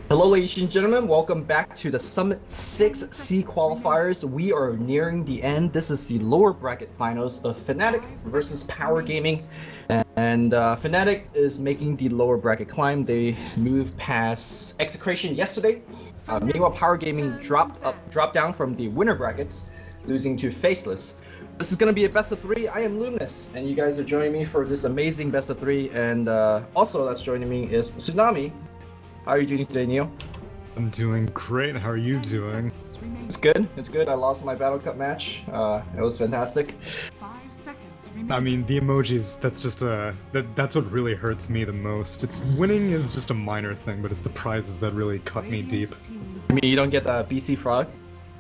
Hello, ladies and gentlemen. Welcome back to the Summit 6C qualifiers. We are nearing the end. This is the lower bracket finals of Fnatic versus Power Gaming. And Fnatic is making the lower bracket climb. They moved past Execration yesterday. Meanwhile, Power Gaming dropped down from the winner brackets, losing to Faceless. This is going to be a best of three. I am Luminous, and you guys are joining me for this amazing best of three. And also that's joining me is Tsunami. How are you doing today, Neil? I'm doing great. How are you doing? It's good. It's good. I lost my Battle Cup match. It was fantastic. I mean, the emojis, that's just that's what really hurts me the most. It's winning is just a minor thing, but it's the prizes that really cut me deep. I mean, you don't get the BC Frog?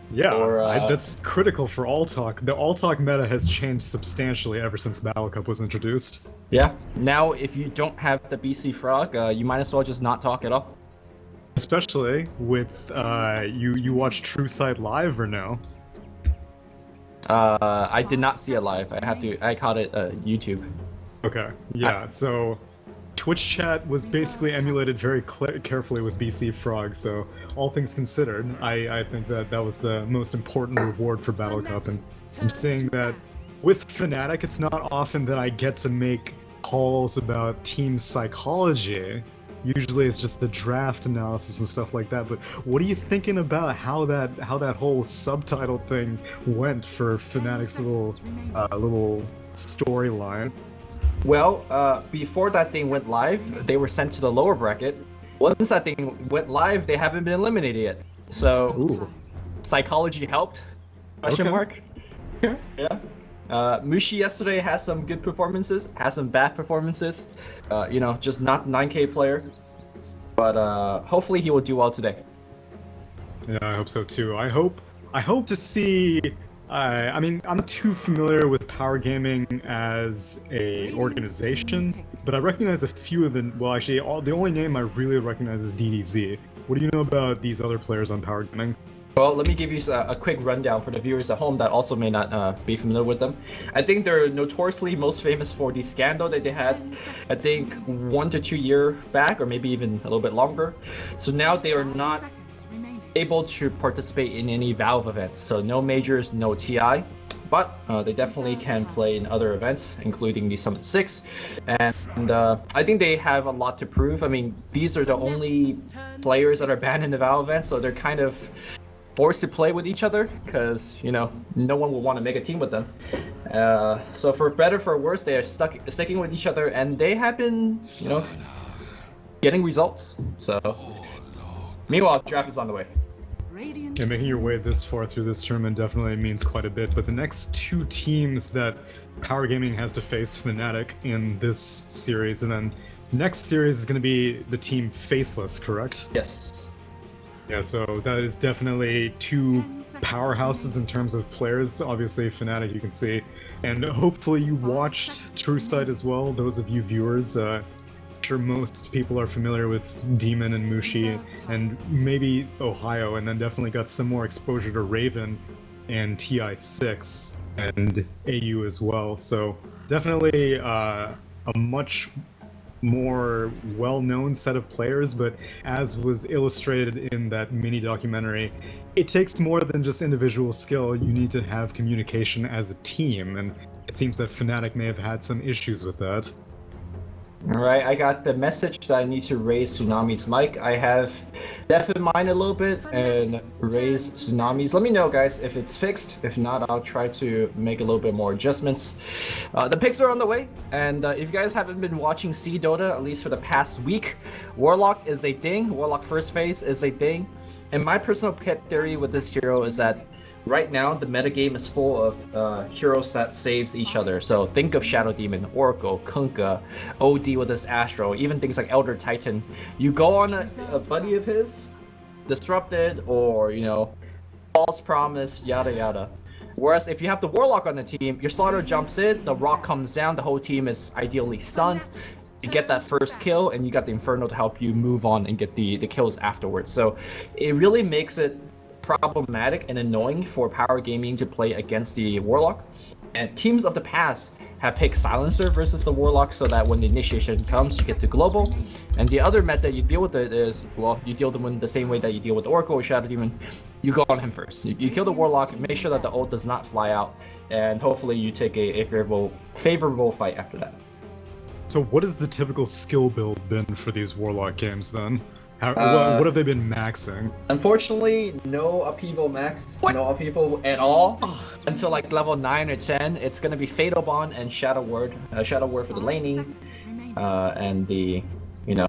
Yeah, Or, that's critical for All Talk. The All Talk meta has changed substantially ever since Battle Cup was introduced. Yeah. Now, if you don't have the BC Frog, you might as well just not talk at all. Especially with you watch True Sight live or no? I did not see it live. I caught it YouTube. Okay, yeah. So Twitch chat was basically emulated very carefully with BC Frog. So all things considered, I think that was the most important reward for Battle Cup, and I'm seeing that with Fnatic, it's not often that I get to make calls about team psychology. Usually it's just the draft analysis and stuff like that, but what are you thinking about how that whole subtitle thing went for Fnatic's little storyline? Well, before that thing went live, they were sent to the lower bracket. Once that thing went live, they haven't been eliminated yet. So, Ooh. psychology helped? Question Okay. mark? Yeah. Mushi yesterday has some good performances, has some bad performances. Just not 9K player. But hopefully he will do well today. Yeah, I hope so too. I hope to see. I mean, I'm not too familiar with Power Gaming as a organization, but I recognize a few of them. Well, actually, the only name I really recognize is DDZ. What do you know about these other players on Power Gaming? Well, let me give you a quick rundown for the viewers at home that also may not be familiar with them. I think they're notoriously most famous for the scandal that they had, I think 1 to 2 years back, or maybe even a little bit longer. So now they are not able to participate in any Valve events. So no majors, no TI. But they definitely can play in other events, including the Summit 6. And I think they have a lot to prove. I mean, these are the only players that are banned in the Valve event, so they're kind of forced to play with each other because no one will want to make a team with them. So for better for worse, they are sticking with each other, and they have been getting results. So meanwhile, draft is on the way. Yeah, making your way this far through this tournament definitely means quite a bit, but the next two teams that Power Gaming has to face Fnatic in this series, and then the next series is going to be the team Faceless, correct? Yes. Yeah, so that is definitely two powerhouses in terms of players. Obviously, Fnatic you can see, and hopefully you watched True Sight as well. Those of you viewers, I'm sure most people are familiar with Demon and Mushi, and maybe Ohio, and then definitely got some more exposure to Raven and TI6 and AU as well. So definitely a much more well-known set of players, but as was illustrated in that mini documentary, it takes more than just individual skill. You need to have communication as a team, and it seems that Fnatic may have had some issues with that. Alright, I got the message that I need to raise Tsunami's mic. I have deafened mine a little bit and raise Tsunami's. Let me know, guys, if it's fixed. If not, I'll try to make a little bit more adjustments. The picks are on the way, and if you guys haven't been watching Sea Dota, at least for the past week, Warlock is a thing. Warlock first phase is a thing. And my personal pet theory with this hero is that right now, the metagame is full of heroes that saves each other. So think of Shadow Demon, Oracle, Kunkka, OD with this Astro, even things like Elder Titan. You go on a buddy of his, Disrupted, or, False Promise, yada yada. Whereas if you have the Warlock on the team, your starter jumps in, the rock comes down, the whole team is ideally stunned. You get that first kill, and you got the Inferno to help you move on and get the kills afterwards. So it really makes it problematic and annoying for Power Gaming to play against the Warlock. And teams of the past have picked Silencer versus the Warlock so that when the initiation comes, you get to global. And the other method you deal with it is, well, you deal with them the same way that you deal with the Oracle or Shadow Demon. You go on him first. You kill the Warlock, make sure that the ult does not fly out, and hopefully you take a favorable fight after that. So what has the typical skill build been for these Warlock games then? What have they been maxing? Unfortunately, no upheaval max, no upheaval at all until like level 9 or 10. It's gonna be Fatal Bond and Shadow Word. Shadow Word for the laning, and the, you know.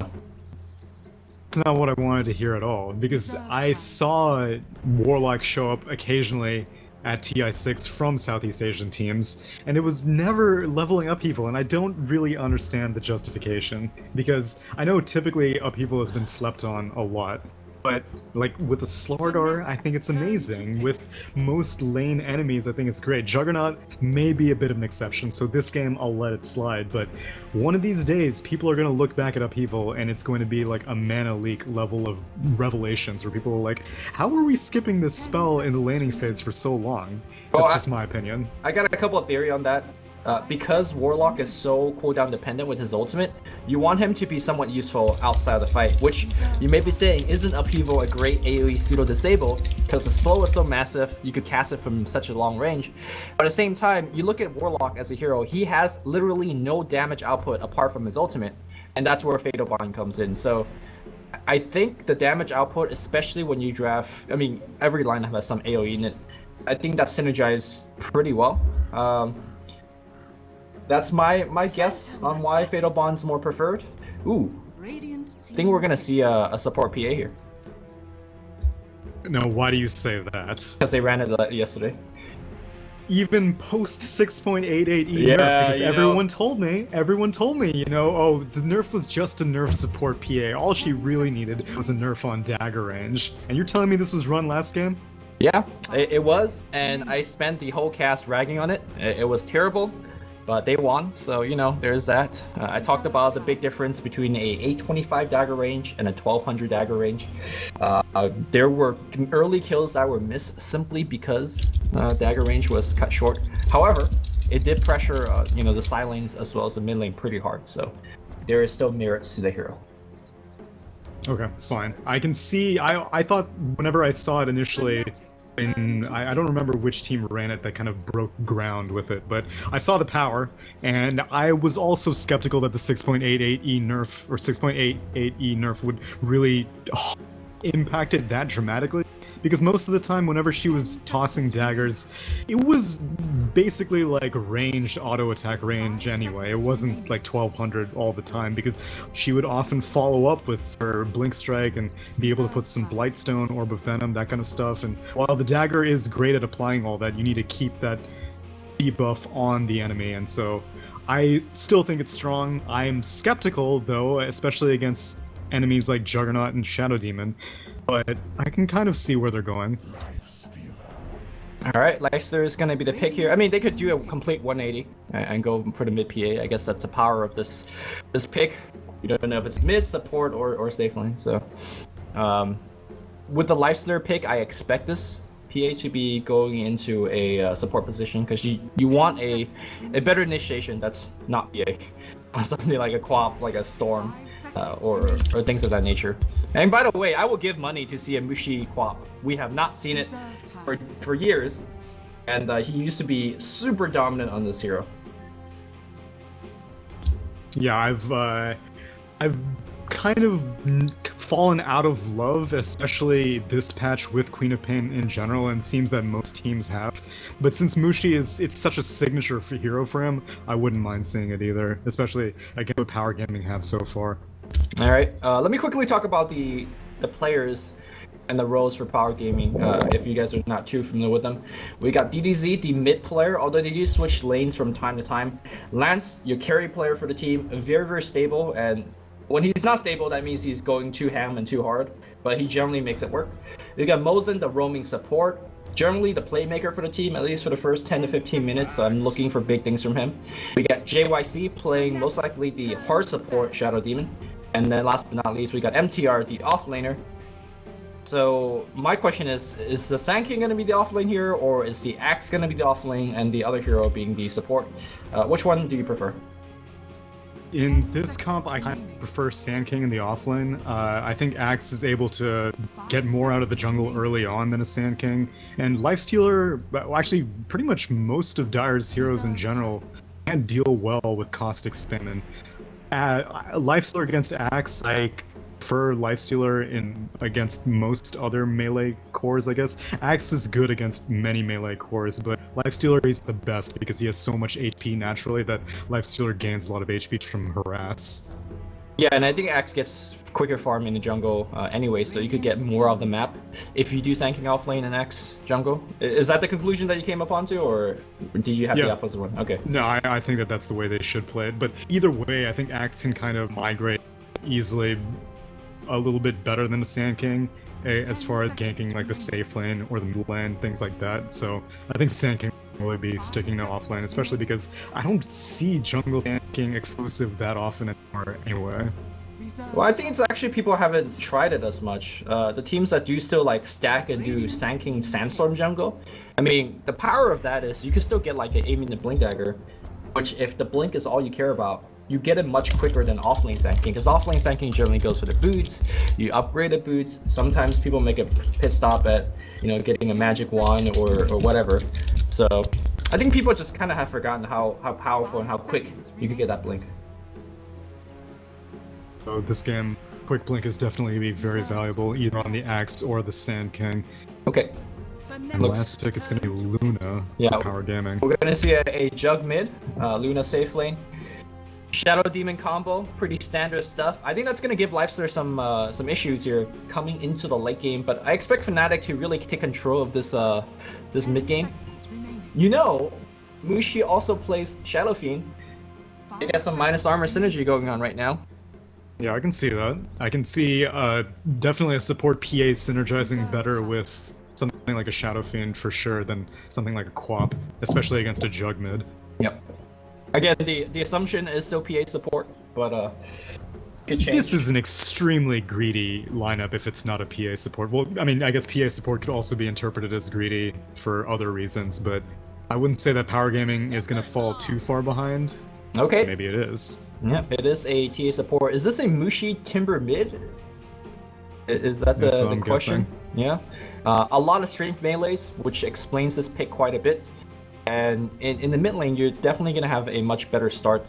That's not what I wanted to hear at all, because I saw Warlock show up occasionally at TI6 from Southeast Asian teams, and it was never leveling upheaval, and I don't really understand the justification, because I know typically upheaval has been slept on a lot, but like with the Slardar, I think it's amazing. With most lane enemies, I think it's great. Juggernaut may be a bit of an exception, so this game I'll let it slide, but one of these days people are going to look back at upheaval and it's going to be like a mana leak level of revelations where people are like, how are we skipping this spell in the laning phase for so long? That's just my opinion. I got a couple of theory on that. Because Warlock is so cooldown dependent with his ultimate, you want him to be somewhat useful outside of the fight, which you may be saying isn't Upheaval a great AoE pseudo disable because the slow is so massive, you could cast it from such a long range. But at the same time, you look at Warlock as a hero, he has literally no damage output apart from his ultimate, and that's where Fatal Bond comes in. So I think the damage output, especially when you draft, I mean, every lineup has some AoE in it, I think that synergizes pretty well. That's my guess on why Fatal Bond's more preferred. Ooh, I think we're gonna see a support PA here. No, why do you say that? Because they ran it yesterday. Even post 6.88 nerf, because everyone told me, you know, oh, the nerf was just a nerf support PA. All she really needed was a nerf on dagger range. And you're telling me this was run last game? Yeah, it was, and I spent the whole cast ragging on it. It was terrible. But they won, so you know, there's that. I talked about the big difference between a 825 dagger range and a 1200 dagger range. There were early kills that were missed simply because dagger range was cut short. However, it did pressure you know, the side lanes as well as the mid lane pretty hard, so there is still merits to the hero. Okay, fine. I can see, I thought whenever I saw it initially, I don't remember which team ran it that kind of broke ground with it, but I saw the power, and I was also skeptical that the 6.88E nerf, or 6.88E nerf would really impact it that dramatically, because most of the time whenever she was tossing daggers, it was basically like ranged auto attack range anyway. It wasn't like 1200 all the time, because she would often follow up with her blink strike and be able to put some blightstone, orb of venom, that kind of stuff. And while the dagger is great at applying all that, you need to keep that debuff on the enemy, and so I still think it's strong. I'm skeptical though, especially against enemies like Juggernaut and Shadow Demon, but I can kind of see where they're going. Alright, Leicester is going to be the pick here. I mean, they could do a complete 180 and go for the mid PA. I guess that's the power of this pick. You don't know if it's mid, support, or safe lane. So, with the Leicester pick, I expect this PA to be going into a support position, because you want a better initiation that's not PA. Something like a Quap, like a Storm, or things of that nature. And by the way, I will give money to see a Mushi Quap. We have not seen it for years, and he used to be super dominant on this hero. Yeah, I've kind of fallen out of love, especially this patch with Queen of Pain in general, and it seems that most teams have. But since Mushi it's such a signature for hero for him, I wouldn't mind seeing it either, especially again what Power Gaming have so far. All right, let me quickly talk about the players and the roles for Power Gaming, if you guys are not too familiar with them. We got DDZ, the mid player, although they do switch lanes from time to time. Lance, your carry player for the team, very, very stable, and when he's not stable, that means he's going too ham and too hard, but he generally makes it work. We got Mozen, the roaming support, generally the playmaker for the team, at least for the first 10 to 15 minutes, so I'm looking for big things from him. We got JYC playing most likely the hard support Shadow Demon, and then last but not least, we got MTR, the offlaner. So my question is the Sand King going to be the offlane here, or is the Axe going to be the offlane and the other hero being the support? Which one do you prefer? In this comp, I kind of prefer Sand King in the offlane. I think Axe is able to get more out of the jungle early on than a Sand King. And Lifestealer, well, actually, pretty much most of Dire's heroes in general can't deal well with Caustic Spin. And Lifestealer against Axe, I prefer Lifestealer against most other melee cores, I guess. Axe is good against many melee cores, but Lifestealer is the best because he has so much HP naturally that Lifestealer gains a lot of HP from Harass. Yeah, and I think Axe gets quicker farm in the jungle anyway, so you could get more of the map if you do Sand King offlane and Axe jungle. Is that the conclusion that you came up onto, or did you have the opposite one? Okay. No, I think that that's the way they should play it, but either way, I think Axe can kind of migrate easily a little bit better than the Sand King as far as ganking like the safe lane or the mid lane, things like that. So I think Sand King will really be sticking to offlane, especially because I don't see jungle Sand King exclusive that often anymore anyway. Well, I think it's actually people haven't tried it as much. The teams that do still like stack and do Sand King Sandstorm jungle, I mean, the power of that is you can still get like an aiming the blink dagger, which if the blink is all you care about, you get it much quicker than offlane Sand King, because offlane Sand King generally goes for the boots, you upgrade the boots, sometimes people make a pit stop at, you know, getting a magic wand or whatever. So I think people just kind of have forgotten how powerful and how quick you could get that blink. So this game, quick blink is definitely going to be very valuable, either on the Axe or the Sand King. Okay. And last pick, it's going to be Luna, Power Gaming. We're going to see a Jug mid, Luna safe lane. Shadow Demon combo, pretty standard stuff. I think that's going to give Lifestealer some issues here coming into the late game, but I expect Fnatic to really take control of this this mid game. You know, Mushi also plays Shadow Fiend. They got some minus armor synergy going on right now. Yeah, I can see that. I can see definitely a support PA synergizing better with something like a Shadow Fiend for sure than something like a Quap, especially against a Jug mid. Yep. Again, the assumption is still PA support, but could change. This is an extremely greedy lineup if it's not a PA support. Well, I mean, I guess PA support could also be interpreted as greedy for other reasons, but I wouldn't say that Power Gaming is going to fall too far behind. Okay. Maybe it is. Yep, it is a TA support. Is this a Mushi Timber mid? Is that the question? Guessing. Yeah. A lot of strength melees, which explains this pick quite a bit. And in the mid lane, you're definitely going to have a much better start.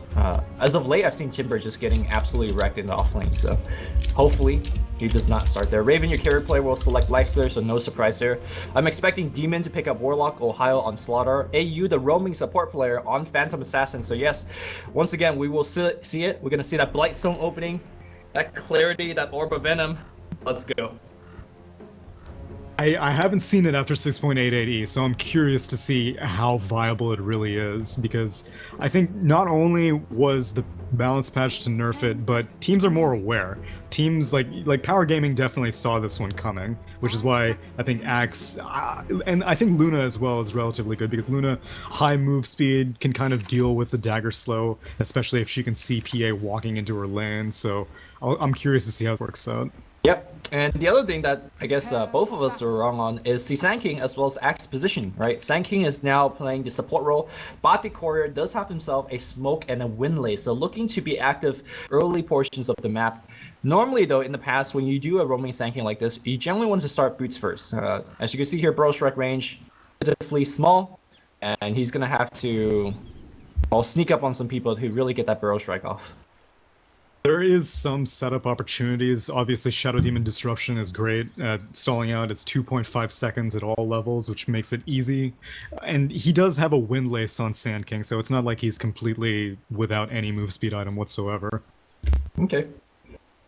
As of late, I've seen Timber just getting absolutely wrecked in the off lane, so hopefully he does not start there. Raven, your carry player, will select Lifestealer, so no surprise there. I'm expecting Demon to pick up Warlock, Ohio on Slaughter, AU, the roaming support player, on Phantom Assassin. So yes, once again, we will see it. We're going to see that Blightstone opening, that clarity, that Orb of Venom. Let's go. I haven't seen it after 6.88e, so I'm curious to see how viable it really is, because I think not only was the balance patch to nerf it, but teams are more aware. Teams like Power Gaming definitely saw this one coming, which is why I think Axe, and I think Luna as well is relatively good, because Luna, high move speed, can kind of deal with the dagger slow, especially if she can see PA walking into her lane, so I'm curious to see how it works out. Yep, and the other thing that I guess both of us are wrong on is the Sand King as well as Axe position, right? Sand King is now playing the support role. Bati Courier does have himself a smoke and a Windlay, so looking to be active early portions of the map. Normally though, in the past, when you do a roaming Sand King like this, you generally want to start boots first. As you can see here, Burrow Strike range, relatively small, and he's going to have to sneak up on some people who really get that Burrow Strike off. There is some setup opportunities. Obviously, Shadow Demon Disruption is great at stalling out. It's 2.5 seconds at all levels, which makes it easy. And he does have a Windlace on Sand King, so it's not like he's completely without any move speed item whatsoever. Okay.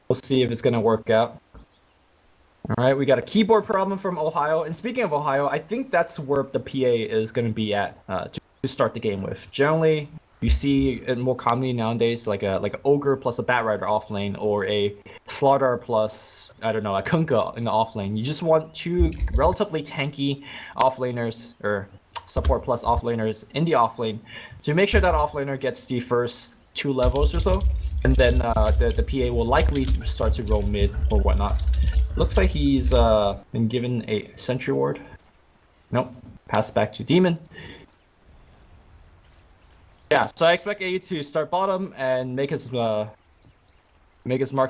We'll see if it's going to work out. All right, we got a keyboard problem from Ohio. And speaking of Ohio, I think that's where the PA is going to be at to start the game with. Generally, you see it more commonly nowadays, like a Ogre plus a Batrider offlane, or a Slaughter plus, I don't know, a Kunkka in the offlane. You just want two relatively tanky offlaners, or support plus offlaners in the offlane, to make sure that offlaner gets the first 2 levels or so, and then the PA will likely start to roam mid or whatnot. Looks like he's been given a sentry ward. Nope. Pass back to Demon. Yeah, so I expect AU to start bottom and make his mark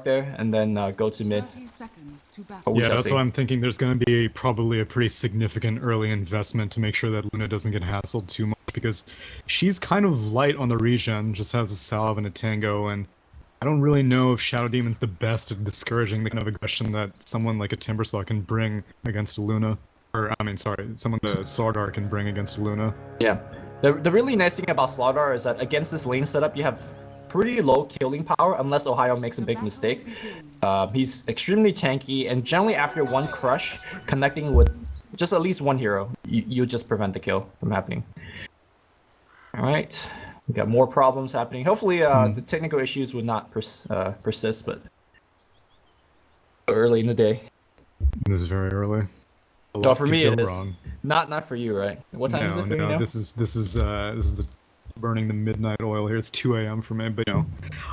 there, and then go to mid. 30 seconds to battle. But we Yeah, shall that's see. why I'm thinking there's going to be probably a pretty significant early investment to make sure that Luna doesn't get hassled too much, because she's kind of light on the regen, just has a salve and a tango, and I don't really know if Shadow Demon's the best at discouraging the kind of aggression that someone like a Timbersaw can bring against Luna. Or, I mean, sorry, someone the Slardar can bring against Luna. Yeah. The really nice thing about Slardar is that against this lane setup, you have pretty low killing power unless Ohio makes a big mistake. He's extremely tanky, and generally after one crush, connecting with just at least one hero, you just prevent the kill from happening. Alright. We got more problems happening. Hopefully the technical issues would not persist, but early in the day. This is very early. So for me, it is. Wrong. Not for you, right? What time is it for you now? This is the burning the midnight oil here. It's 2 a.m. for me, but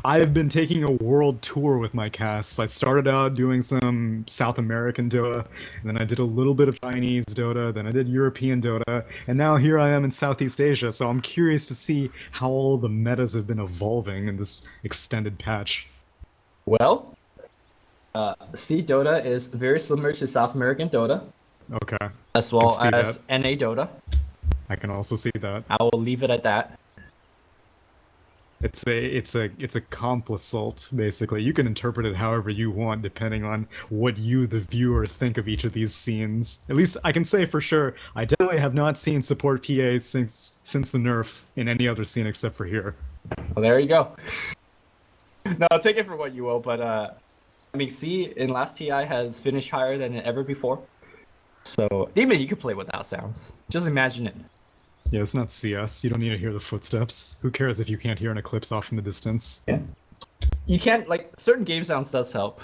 I have been taking a world tour with my casts. I started out doing some South American Dota, and then I did a little bit of Chinese Dota, then I did European Dota, and now here I am in Southeast Asia, so I'm curious to see how all the metas have been evolving in this extended patch. Well, C Dota is very similar to South American Dota. Okay. As well see as that. NA Dota. I can also see that. I will leave it at that. It's a comp assault, basically. You can interpret it however you want, depending on what you, the viewer, think of each of these scenes. At least I can say for sure, I definitely have not seen support PA since the nerf in any other scene except for here. Well, there you go. No, take it for what you will, but I mean, C in last TI has finished higher than ever before. So even you could play without sounds. Just imagine it. Yeah, it's not CS. You don't need to hear the footsteps. Who cares if you can't hear an Eclipse off in the distance? Yeah. You can't, like, certain game sounds does help.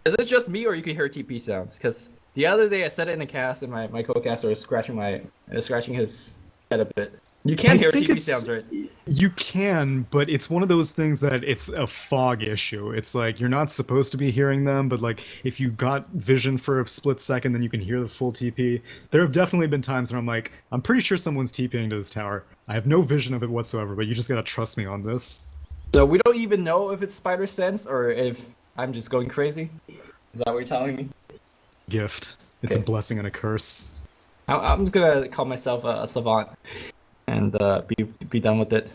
Is it just me, or you can hear TP sounds? Because the other day I said it in a cast, and my co-caster was scratching his head a bit. You can hear TP sounds, right? You can, but it's one of those things that it's a fog issue. It's like you're not supposed to be hearing them, but like if you got vision for a split second, then you can hear the full TP. There have definitely been times where I'm like, I'm pretty sure someone's TPing to this tower. I have no vision of it whatsoever, but you just gotta trust me on this. So we don't even know if it's spider sense or if I'm just going crazy? Is that what you're telling me? Gift. It's Okay. a blessing and a curse. I'm just gonna call myself a savant and be done with it.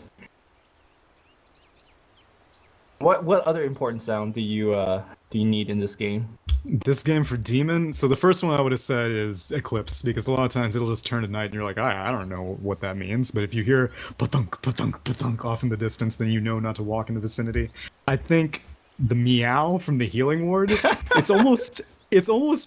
What other important sound do you need in this game? This game for Demon, so the first one I would have said is Eclipse, because a lot of times it'll just turn to night and you're like, I don't know what that means, but if you hear pa-thunk, pa-thunk, pa-thunk off in the distance, then you know not to walk in the vicinity. I think the meow from the healing ward, it's almost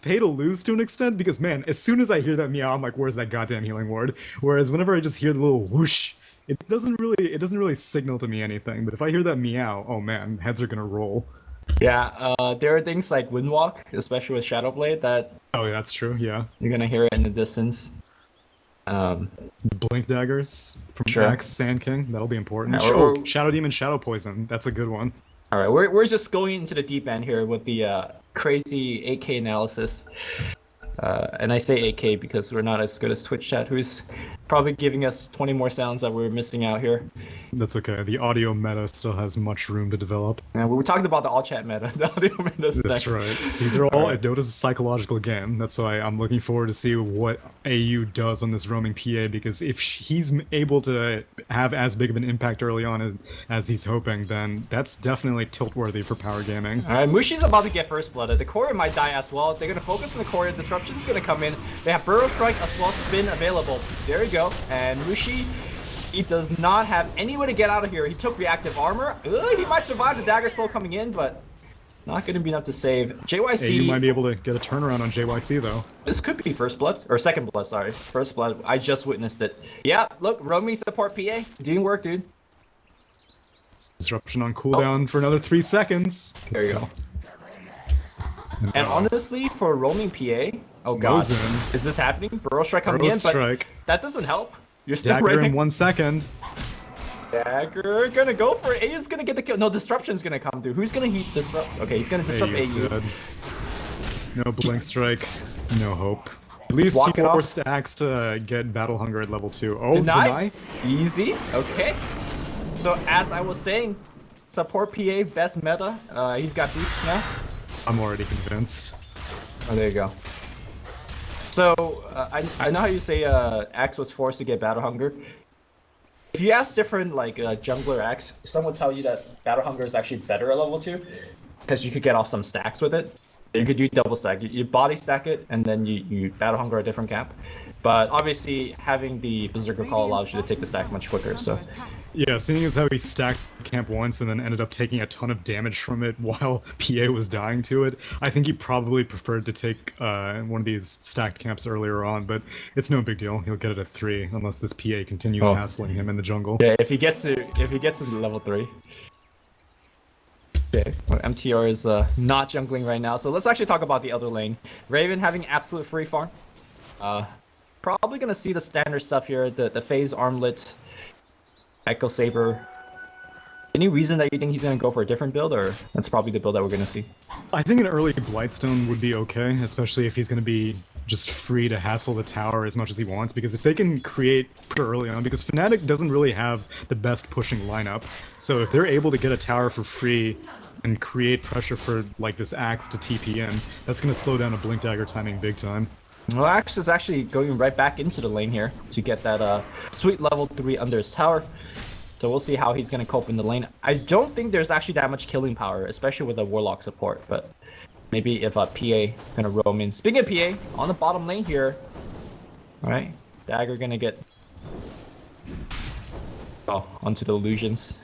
pay to lose to an extent, because man, as soon as I hear that meow, I'm like, where's that goddamn healing ward? Whereas whenever I just hear the little whoosh, it doesn't really signal to me anything, but if I hear that meow, oh man, heads are gonna roll. Yeah, there are things like Windwalk, especially with Shadowblade, that Oh yeah, that's true, yeah. you're gonna hear it in the distance. Blink daggers from Sure. Axe, Sand King, that'll be important. Yeah, or- Oh, Shadow Demon, Shadow Poison, that's a good one. All right, we're just going into the deep end here with the crazy 8K analysis. And I say 8K because we're not as good as Twitch chat, who's probably giving us 20 more sounds that we're missing out here. That's okay, the audio meta still has much room to develop. And we were talking about the all chat meta. The audio meta's That's next. right. These are all, Alright. Dota's a psychological game. That's why I'm looking forward to see what AU does on this roaming PA, because if he's able to have as big of an impact early on as he's hoping, then that's definitely tilt-worthy for power gaming. All right, Mushi's about to get first blooded. The courier might die as well. They're gonna focus on the courier. Disruption's gonna come in. They have Burrow Strike as well as Spin available. There you go. And Mushi, he does not have any way to get out of here. He took reactive armor. He might survive the dagger slow coming in, but not gonna be enough to save. JYC. AU might be able to get a turnaround on JYC though. This could be first blood or second blood. Sorry, first blood. I just witnessed it. Yeah, look, roaming support PA doing work, dude. Disruption on cooldown for another 3 seconds. There you go. And honestly, for roaming PA, oh god, Mosin. is this happening? Burrow Strike coming Burrow in, but strike. that doesn't help. You're still Dagger in raiding. 1 second. Dagger gonna go for it. AU's gonna get the kill. No, Disruption's gonna come through. Who's gonna heat Disrupt? Okay, he's gonna disrupt AU's AU. dead. No Blink Strike, no hope. At least Walk he it off. forced Axe to get Battle Hunger at level 2. Oh, Deny? Easy. Okay. So as I was saying, support PA best meta. He's got boots now. I'm already convinced. Oh, there you go. So I know how you say Axe was forced to get Battle Hunger. If you ask different like jungler Axe, some would tell you that Battle Hunger is actually better at level 2 because you could get off some stacks with it. You could do double stack. You body stack it, and then you Battle Hunger a different cap. But obviously, having the Berserker Call allows you to take the stack much quicker. So, Yeah, seeing as how he stacked camp once and then ended up taking a ton of damage from it while PA was dying to it, I think he probably preferred to take one of these stacked camps earlier on, but it's no big deal. He'll get it at 3 unless this PA continues hassling him in the jungle. yeah, if he gets to level 3. Okay, well, MTR is not jungling right now, so let's actually talk about the other lane. Raven having absolute free farm. Probably gonna see the standard stuff here, the phase armlet, Echo Saber. Any reason that you think he's gonna go for a different build, or that's probably the build that we're gonna see? I think an early Blightstone would be okay, especially if he's going to be just free to hassle the tower as much as he wants, because if they can create pretty early on, because Fnatic doesn't really have the best pushing lineup, so if they're able to get a tower for free and create pressure for like this Axe to TP in, that's going to slow down a Blink Dagger timing big time. Well, Axe is actually going right back into the lane here to get that sweet level 3 under his tower. So we'll see how he's going to cope in the lane. I don't think there's actually that much killing power, especially with a Warlock support, but maybe if a PA gonna roam in. Speaking of PA, on the bottom lane here. Alright, Dagger gonna get onto the illusions.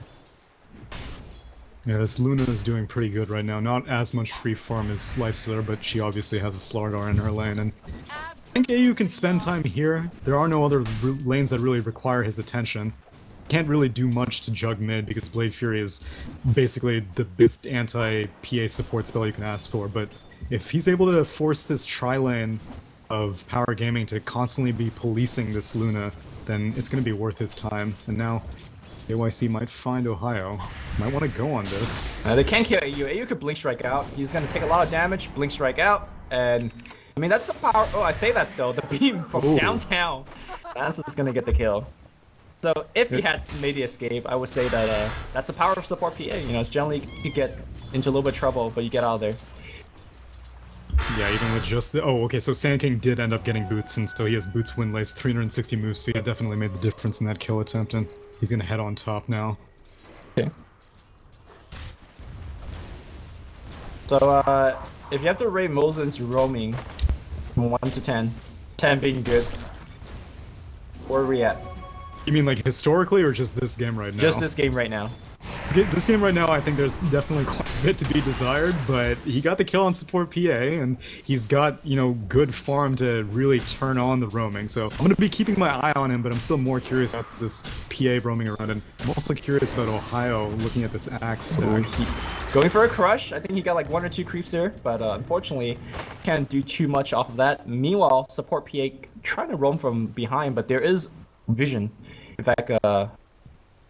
Yeah, this Luna is doing pretty good right now. Not as much free farm as Lifestealer, but she obviously has a Slargar in her lane, and I think AU can spend time here. There are no other lanes that really require his attention. Can't really do much to jug mid because Blade Fury is basically the best anti-PA support spell you can ask for, but if he's able to force this tri-lane of Power Gaming to constantly be policing this Luna, then it's going to be worth his time. And now AYC might find Ohio. Might want to go on this. They can't kill AU. AU could Blink Strike out. He's gonna take a lot of damage, Blink Strike out, and I mean that's the power. Oh, I say that though. The beam from downtown. That's what's gonna get the kill. So if he had made the escape, I would say that that's the power of support PA. You know, generally you get into a little bit of trouble, but you get out of there. Yeah, even with just the... Oh, okay, so Sand King did end up getting boots, and so he has boots win lace, 360 move speed. That definitely made the difference in that kill attempt, and he's gonna head on top now. Okay. So, if you have to rate Mosen's roaming from 1 to 10, 10 being good, where are we at? You mean like historically, or just this game right now? Just this game right now. This game right now, I think there's definitely quite a bit to be desired, but he got the kill on support PA, and he's got, you know, good farm to really turn on the roaming. So I'm going to be keeping my eye on him, but I'm still more curious about this PA roaming around, and I'm also curious about Ohio looking at this Axe stack. Going for a crush. I think he got like 1 or 2 creeps there, but unfortunately can't do too much off of that. Meanwhile, support PA trying to roam from behind, but there is vision. In fact,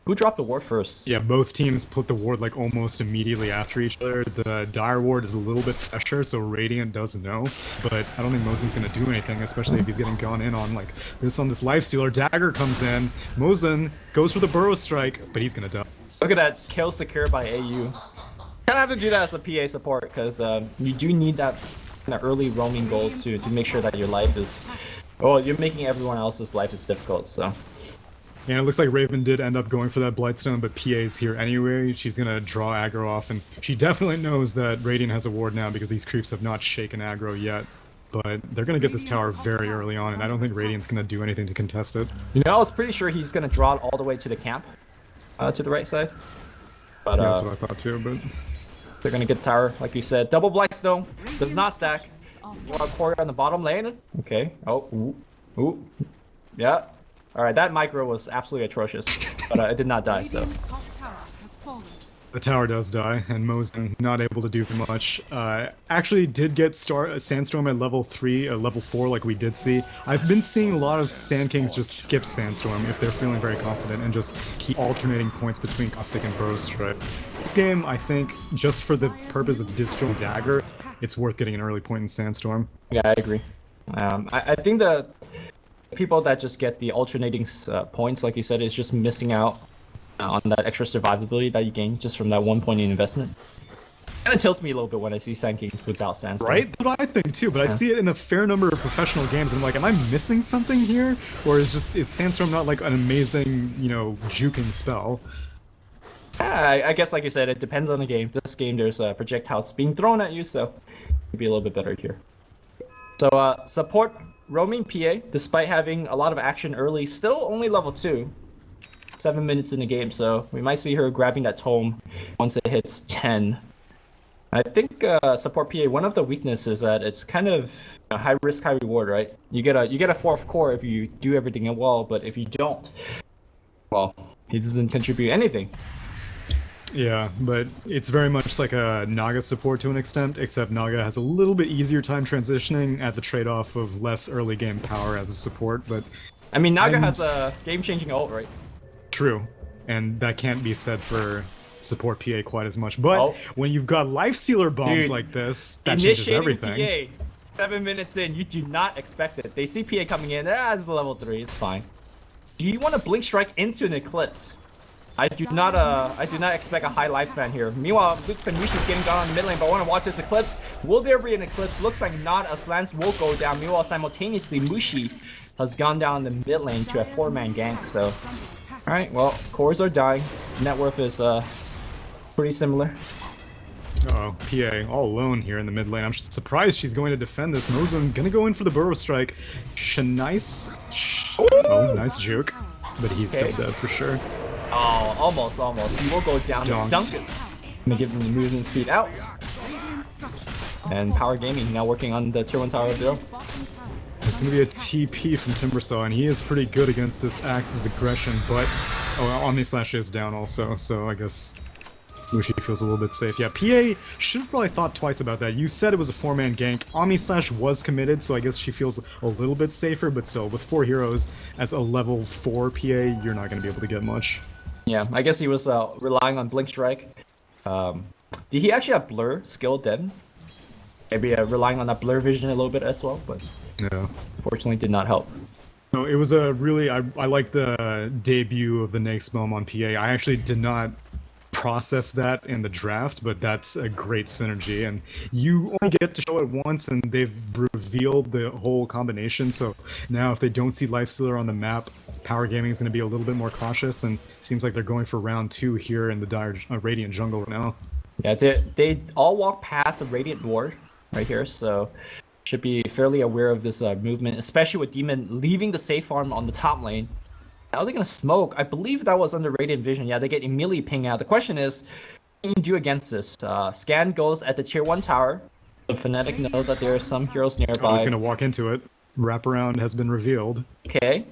who dropped the ward first? Yeah, both teams put the ward like almost immediately after each other. The Dire ward is a little bit fresher, so Radiant does know, but I don't think Mosen's gonna do anything, especially if he's getting gone in on like this on this Lifestealer. Dagger comes in, Mosen goes for the Burrow Strike, but he's gonna die. Look at that kill secure by AU. Kind of have to do that as a PA support, because you do need that kind of early roaming goal to make sure that your life is... Well, you're making everyone else's life is difficult, so... Yeah, it looks like Raven did end up going for that Blightstone, but PA's here anyway. She's gonna draw aggro off, and she definitely knows that Radiant has a ward now because these creeps have not shaken aggro yet. But they're gonna get this tower very early on, and I don't think Radiant's gonna do anything to contest it. You know, I was pretty sure he's gonna draw it all the way to the camp, to the right side. But yeah, that's what I thought too, but... They're gonna get the tower, like you said. Double Blightstone, does not stack. You want a quarry on the bottom lane? Okay. Oh, ooh. Yeah. Alright, that micro was absolutely atrocious, but it did not die, so. The tower does die, and Mosin not able to do much. Actually did get Sandstorm at level 3, level 4 like we did see. I've been seeing a lot of Sand Kings just skip Sandstorm if they're feeling very confident and just keep alternating points between Caustic and Burrow Strike. This game, I think, just for the purpose of Distro Dagger, it's worth getting an early point in Sandstorm. Yeah, I agree. I think the people that just get the alternating points, like you said, is just missing out on that extra survivability that you gain just from that 1 point in investment. Kind of tilts me a little bit when I see Sand Kings without Sandstorm. Right? That's what I think too, but I see it in a fair number of professional games, and I'm like, am I missing something here? Or is Sandstorm not like an amazing, you know, juking spell? I guess, like you said, it depends on the game. This game, there's projectiles being thrown at you, so it'd be a little bit better here. So, support roaming PA, despite having a lot of action early, still only level 2. 7 minutes in the game, so we might see her grabbing that tome once it hits 10. I think support PA, one of the weaknesses is that it's kind of high risk, high reward, right? You get a 4th core if you do everything well, but if you don't, well, he doesn't contribute anything. Yeah, but it's very much like a Naga support to an extent, except Naga has a little bit easier time transitioning at the trade-off of less early game power as a support, but... I mean, Naga has a game-changing ult, right? True, and that can't be said for support PA quite as much, but when you've got lifestealer bombs like this, that changes everything. PA, 7 minutes in, you do not expect it. They see PA coming in, it's level 3, it's fine. Do you want to blink strike into an eclipse? I do not expect a high lifespan here. Meanwhile, Luke's and Mushi's getting down on the mid lane, but I want to watch this eclipse. Will there be an eclipse? Looks like not, as Lance will go down. Meanwhile, simultaneously, Mushi has gone down the mid lane to a 4-man gank, so... Alright, well, cores are dying. Net worth is pretty similar. Uh-oh, PA all alone here in the mid lane. I'm surprised she's going to defend this. Mosin gonna go in for the Burrow Strike. Nice. Oh, nice juke. But he's still dead for sure. Oh, almost. He will go down to Duncan. Gonna give him the movement speed out. And Power Gaming now working on the tier 1 tower build. It's going to be a TP from Timbersaw, and he is pretty good against this Axe's aggression, but... Oh, Omni Slash is down also, so I guess Mushi feels a little bit safe. Yeah, PA should have probably thought twice about that. You said it was a 4-man gank. Omni Slash was committed, so I guess she feels a little bit safer, but still, with 4 heroes as a level 4 PA, you're not going to be able to get much. Yeah, I guess he was relying on Blink Strike. Did he actually have Blur skill then? Maybe relying on that Blur vision a little bit as well, but... No. Fortunately did not help. No, it was a really... I like the debut of the Nyx Bomb on PA. I actually did not process that in the draft, but that's a great synergy, and you only get to show it once, and they've revealed the whole combination, so now if they don't see Lifestealer on the map, Power Gaming is going to be a little bit more cautious, and seems like they're going for round 2 here in the dire Radiant jungle right now. Yeah, they all walk past the Radiant Ward right here, so should be fairly aware of this movement, especially with Demon leaving the safe farm on the top lane. Now they're gonna smoke. I believe that was under Radiant Vision. Yeah, they get immediately ping out. The question is, what can you do against this? Scan goes at the tier 1 tower. The Fnatic knows that there are some heroes nearby. Oh, he's gonna walk into it. Wraparound has been revealed. Okay.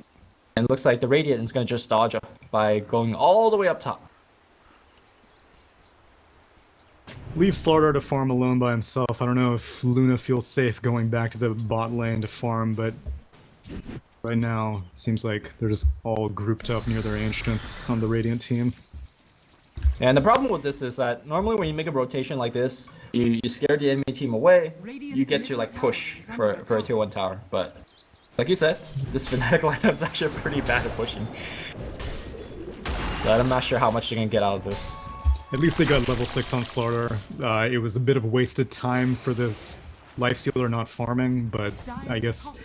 And it looks like the Radiant is gonna just dodge up by going all the way up top. Leave Slardar to farm alone by himself. I don't know if Luna feels safe going back to the bot lane to farm, but right now seems like they're just all grouped up near their ancients on the Radiant team. And the problem with this is that normally when you make a rotation like this, you scare the enemy team away, you get to like push for a tier 1 tower. But like you said, this Fnatic lineup is actually pretty bad at pushing. But I'm not sure how much they're gonna get out of this. At least they got level 6 on Slardar. It was a bit of wasted time for this Lifestealer not farming, but I guess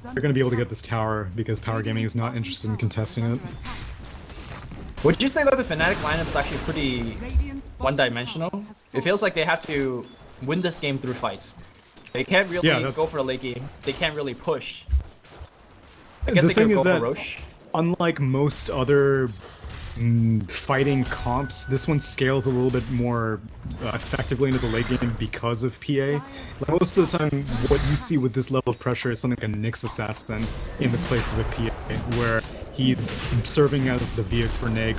they're going to be able to get this tower because Power Gaming is not interested in contesting it. Would you say that the Fnatic lineup is actually pretty one-dimensional? It feels like they have to win this game through fights. They can't really go for a late game. They can't really push. I guess they could go for Roche. Unlike most other fighting comps, this one scales a little bit more effectively into the late game because of PA. Like most of the time, what you see with this level of pressure is something like a Nyx Assassin in the place of a PA, where he's serving as the vehicle for Nyx.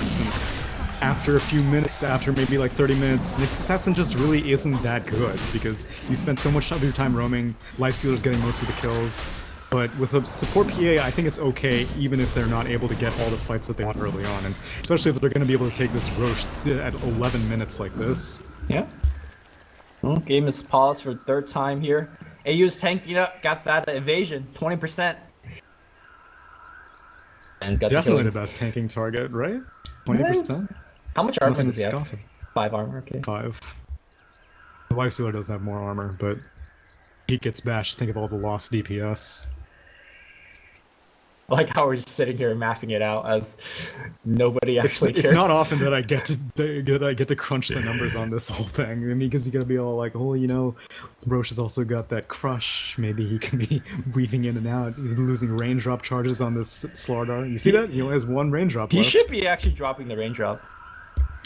after a few minutes, after maybe like 30 minutes, Nyx Assassin just really isn't that good because you spend so much of your time roaming, Lifestealer's getting most of the kills. But with a support PA, I think it's okay, even if they're not able to get all the fights that they want early on, and especially if they're going to be able to take this Roche at 11 minutes like this. Yeah. Well, game is paused for third time here. AU's tanking up, got that evasion, 20%. And got Definitely the best tanking target, right? 20%? How much armor does he have? Scoffing. 5 armor, okay. 5. The Lifestealer doesn't have more armor, but he gets bashed. Think of all the lost DPS. I like how we're just sitting here mapping it out as nobody actually cares. It's not often that I get to crunch the numbers on this whole thing. I mean, because you gotta be all like, oh, you know, Roche has also got that crush. Maybe he can be weaving in and out. He's losing raindrop charges on this Slardar. You see that? He only has 1 raindrop left. He should be actually dropping the raindrop.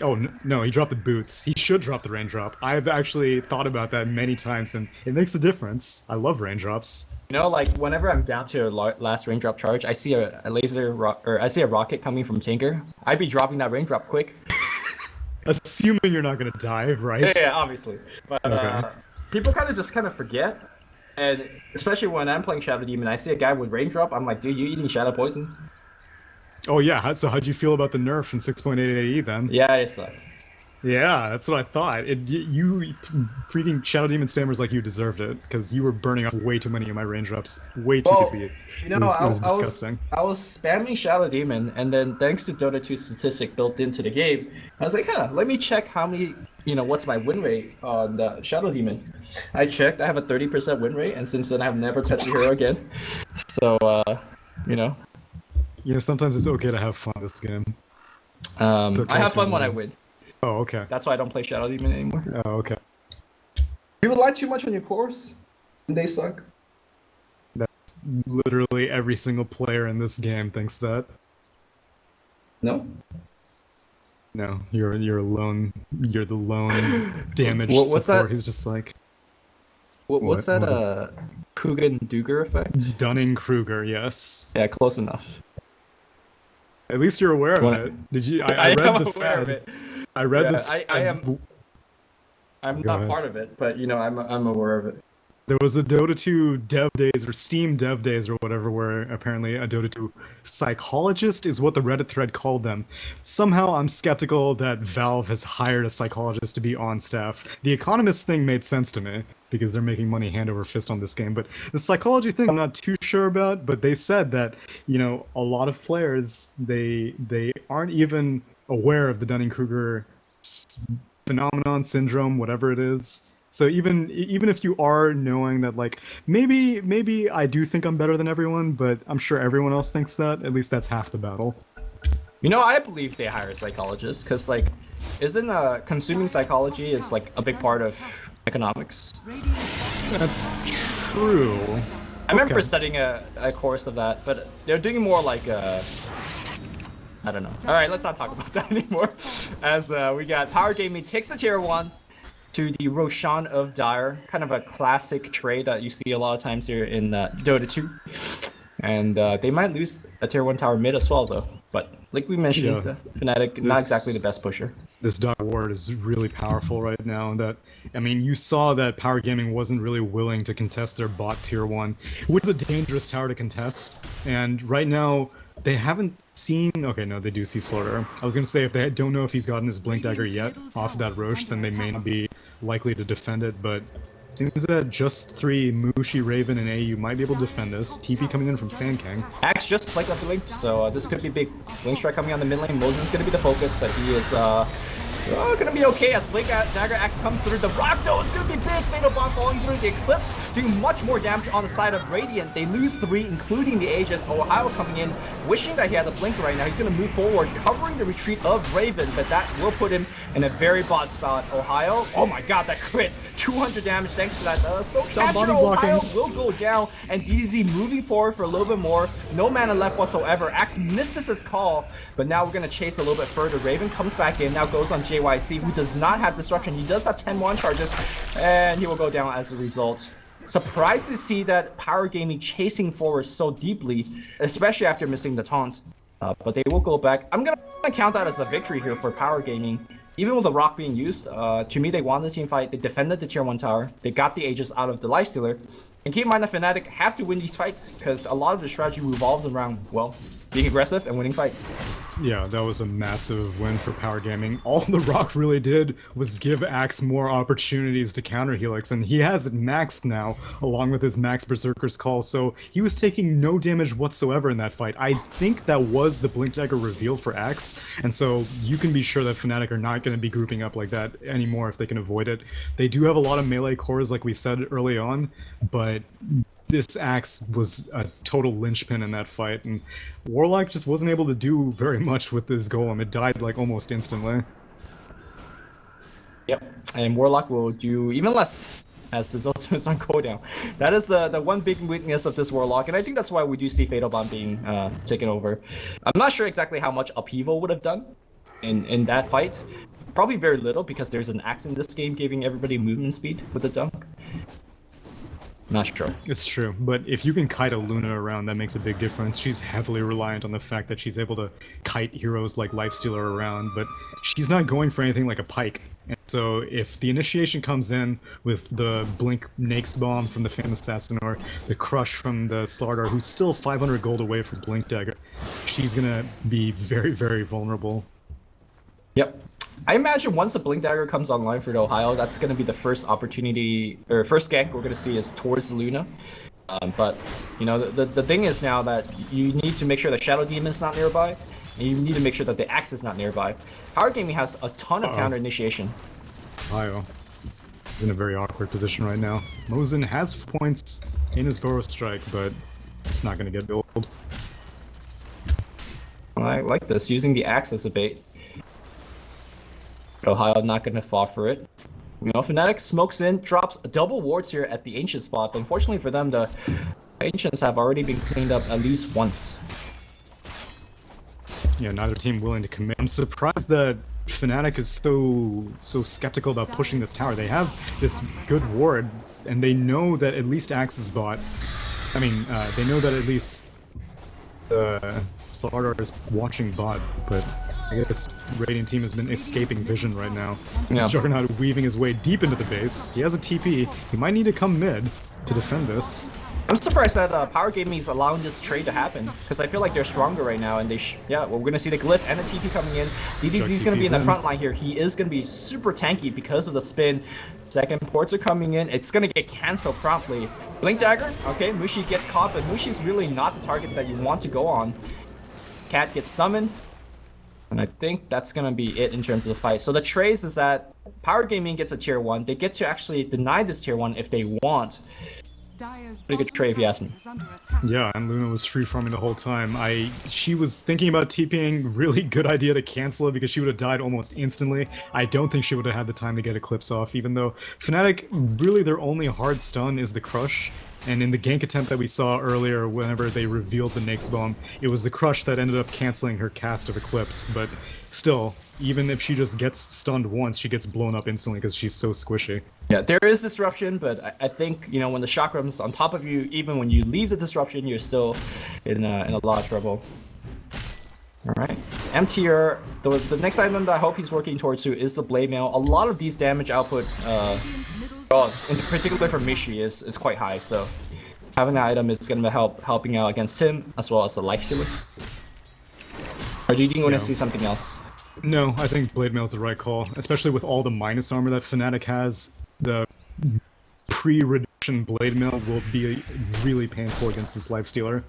Oh, no, he dropped the boots. He should drop the raindrop. I've actually thought about that many times, and it makes a difference. I love raindrops. You know, like, whenever I'm down to a last raindrop charge, I see a laser, or I see a rocket coming from Tinker. I'd be dropping that raindrop quick. Assuming you're not gonna die, right? Yeah, obviously. But okay. People kind of forget, and especially when I'm playing Shadow Demon, I see a guy with raindrop, I'm like, dude, you eating shadow poisons? Oh yeah, so how'd you feel about the nerf in 6.8 AE then? Yeah, it sucks. Yeah, that's what I thought. You freaking Shadow Demon stammers like you deserved it, because you were burning off way too many of my raindrops. Way too easy. You know, it was disgusting. I was spamming Shadow Demon, and then thanks to Dota 2 statistic built into the game, I was like, huh, let me check how many, you know, what's my win rate on the Shadow Demon. I checked, I have a 30% win rate, and since then I've never touched the hero again. So, you know. You know, sometimes it's okay to have fun this game. I have fun when I win. Oh, okay. That's why I don't play Shadow Demon anymore. Oh, okay. People lie too much on your cores, and they suck. That's literally every single player in this game thinks that. No? No, you're alone. You're the lone damage what's support that? who's just like... What's that, Coogan-Duger effect? Dunning-Kruger, yes. Yeah, close enough. At least you're aware of it. Did you? I read am the aware thread. of it. I read yeah, the. I am. I'm Go not ahead. part of it, but you know, I'm aware of it. There was a Dota 2 dev days or Steam dev days or whatever, where apparently a Dota 2 psychologist is what the Reddit thread called them. Somehow I'm skeptical that Valve has hired a psychologist to be on staff. The Economist thing made sense to me, because they're making money hand over fist on this game, but the psychology thing I'm not too sure about, but they said that, you know, a lot of players, they aren't even aware of the Dunning-Kruger phenomenon, syndrome, whatever it is. So even if you are knowing that, like, maybe I do think I'm better than everyone, but I'm sure everyone else thinks that, at least that's half the battle. You know, I believe they hire psychologists, because, like, isn't consuming psychology is, like, a big part of economics? That's true. I remember studying a course of that, but they're doing more like I don't know. Alright, let's not talk about that anymore. As we got Power Gaming takes the tier 1 to the Roshan of Dire. Kind of a classic trade that you see a lot of times here in Dota 2. And they might lose a tier 1 tower mid as well, though. But like we mentioned, Fnatic, not exactly the best pusher. This Dire Ward is really powerful right now. That, I mean, you saw that Power Gaming wasn't really willing to contest their bot tier 1, which is a dangerous tower to contest. And right now, they haven't seen... Okay, no, they do see Slaughter. I was going to say, if they don't know if he's gotten his Blink Dagger yet off of that Roche, then they may not be likely to defend it, but... Seems that just 3, Mushi, Raven, and AU might be able to defend this. TP coming in from Sand King. Axe just played up the link, so this could be big. Blink Strike coming on the mid lane. Moses is going to be the focus, but he is going to be okay as Blink Dagger Axe comes through. The Rock, though, is going to be big. Fatal Bomb falling through. The Eclipse doing much more damage on the side of Radiant. They lose 3, including the Aegis. Ohio coming in, wishing that he had the Blink right now. He's going to move forward, covering the retreat of Raven, but that will put him in a very bad spot. Ohio, oh my god, that crit. 200 damage thanks to that. So Catcher Ohio will go down, and DZ moving forward for a little bit more. No mana left whatsoever. Axe misses his call, but now we're going to chase a little bit further. Raven comes back in, now goes on JYC, who does not have disruption. He does have 10 1 charges, and he will go down as a result. Surprised to see that Power Gaming chasing forward so deeply, especially after missing the taunt. But they will go back. I'm gonna count that as a victory here for Power Gaming. Even with the rock being used, to me they won the team fight. They defended the tier 1 tower. They got the Aegis out of the Lifestealer. And keep in mind that Fnatic have to win these fights because a lot of the strategy revolves around, well, being aggressive and winning fights. Yeah, that was a massive win for Power Gaming. All the Rock really did was give Axe more opportunities to counter Helix, and he has it maxed now, along with his max Berserker's Call, so he was taking no damage whatsoever in that fight. I think that was the Blink Dagger reveal for Axe, and so you can be sure that Fnatic are not going to be grouping up like that anymore if they can avoid it. They do have a lot of melee cores, like we said early on, but this Axe was a total linchpin in that fight, and Warlock just wasn't able to do very much with this golem. It died like almost instantly. Yep, and Warlock will do even less as his ultimate's on cooldown. That is the one big weakness of this Warlock, and I think that's why we do see Fatal Bomb being taken over. I'm not sure exactly how much Upheaval would have done in that fight. Probably very little, because there's an Axe in this game giving everybody movement speed with the dunk. Not sure. It's true, but if you can kite a Luna around, that makes a big difference. She's heavily reliant on the fact that she's able to kite heroes like Lifestealer around, but she's not going for anything like a Pike. And so if the initiation comes in with the Blink Nakes Bomb from the Phantom Assassin or the Crush from the Slardar, who's still 500 gold away from Blink Dagger, she's gonna be very, very vulnerable. Yep. I imagine once the Blink Dagger comes online for the Ohio, that's going to be the first opportunity, or first gank we're going to see is towards Luna. But, you know, the thing is now that you need to make sure the Shadow Demon's not nearby, and you need to make sure that the Axe is not nearby. Power Gaming has a ton of counter initiation. Ohio is in a very awkward position right now. Mosin has points in his Burrow Strike, but it's not going to get built. I like this, using the Axe as a bait. Ohio not going to fall for it. You know, Fnatic smokes in, drops double wards here at the Ancient spot, but unfortunately for them, the Ancients have already been cleaned up at least once. Yeah, neither team willing to commit. I'm surprised that Fnatic is so skeptical about pushing this tower. They have this good ward, and they know that at least Axe is bot. I mean, they know that at least Slardar is watching bot, but I guess Radiant team has been escaping vision right now. Yeah. Juggernaut weaving his way deep into the base. He has a TP. He might need to come mid to defend this. I'm surprised that Power Gaming is allowing this trade to happen, because I feel like they're stronger right now, and yeah, well, we're going to see the Glyph and the TP coming in. DDZ is going to be in the front line here. He is going to be super tanky because of the spin. Second ports are coming in. It's going to get cancelled promptly. Blink Dagger, okay, Mushi gets caught, but Mushi's really not the target that you want to go on. Cat gets summoned. And I think that's going to be it in terms of the fight. So the trades is that Power Gaming gets a tier 1. They get to actually deny this tier 1 if they want. Pretty good trade if you ask me. Yeah, and Luna was free farming the whole time. She was thinking about TPing, really good idea to cancel it because she would have died almost instantly. I don't think she would have had the time to get Eclipse off, even though Fnatic, really their only hard stun is the Crush. And in the gank attempt that we saw earlier, whenever they revealed the Nakes Bomb, it was the Crush that ended up canceling her cast of Eclipse. But still, even if she just gets stunned once, she gets blown up instantly because she's so squishy. Yeah, there is disruption, but I think, you know, when the chakram's on top of you, even when you leave the disruption, you're still in a lot of trouble. Alright, M tier, the next item that I hope he's working towards too is the Blade Mail. A lot of these damage output, in particular for Mishi, is quite high, so having that item is going to be helping out against him, as well as the Lifestealer. Or do you think you want to see something else? No, I think Blade Mail is the right call, especially with all the minus armor that Fnatic has. The pre-reduction Blade Mail will be really painful against this Lifestealer.